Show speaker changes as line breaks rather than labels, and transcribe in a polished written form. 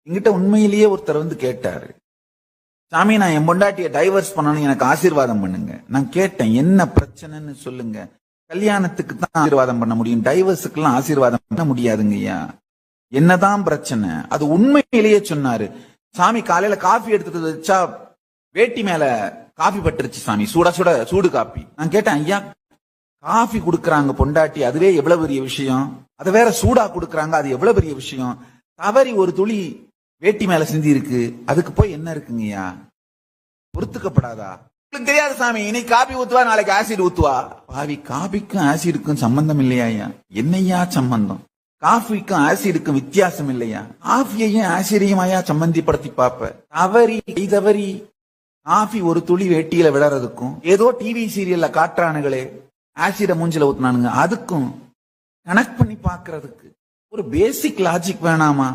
என்கிட்ட உண்மையிலேயே ஒருத்தர் வந்து கேட்டாரு, சாமி நான் என் பொண்டாட்டியை டைவர்ஸ் பண்ணணும், எனக்கு ஆசீர்வாதம் பண்ணுங்க. நான் கேட்டேன், என்ன பிரச்சனைன்னு சொல்லுங்க. கல்யாணத்துக்கு தான் ஆசீர்வாதம் பண்ண முடியும், டைவர்ஸுக்கு எல்லாம் ஆசீர்வாதம் பண்ண முடியாதுங்கய்யா. என்னதான் பிரச்சனை? அது உண்மையிலேயே சொன்னாரு. சாமி காலையில காஃபி எடுத்துட்டு வச்சா வேட்டி மேல காஃபி பட்டுருச்சு சாமி, சுட சுட சூடு காப்பி. நான் கேட்டேன், ஐயா காஃபி குடுக்கறாங்க பொண்டாட்டி, அதுவே எவ்வளவு பெரிய விஷயம், அதை வேற சூடா குடுக்கறாங்க, அது எவ்வளவு பெரிய விஷயம். தவறி ஒரு துளி வேட்டி மேல சிந்தி இருக்கு, அதுக்கு போய் என்ன இருக்குங்கய்யா, பொறுத்துக்கப்படாதா? உங்களுக்கு தெரியாது சாமி, இன்னைக்கு காபி ஊத்துவா, நாளைக்கு ஆசிட் ஊத்துவா. பாவி, காபிக்கும் ஆசிடுக்கும் சம்பந்தம் இல்லையா? என்னையா சம்பந்தம்? காஃபிக்கும் ஆசிடுக்கும் வித்தியாசம் இல்லையா? காஃபியையும் ஆசிடையுமாயா சம்பந்திப்படுத்தி பாப்ப. தவறி காஃபி ஒரு துளி வேட்டியில விடறதுக்கும், ஏதோ டிவி சீரியல்ல காட்டுறானுங்களே ஆசிட மூஞ்சில ஊத்துனானுங்க, அதுக்கும் கனெக்ட் பண்ணி பாக்குறதுக்கு ஒரு பேசிக் லாஜிக் வேணாமா?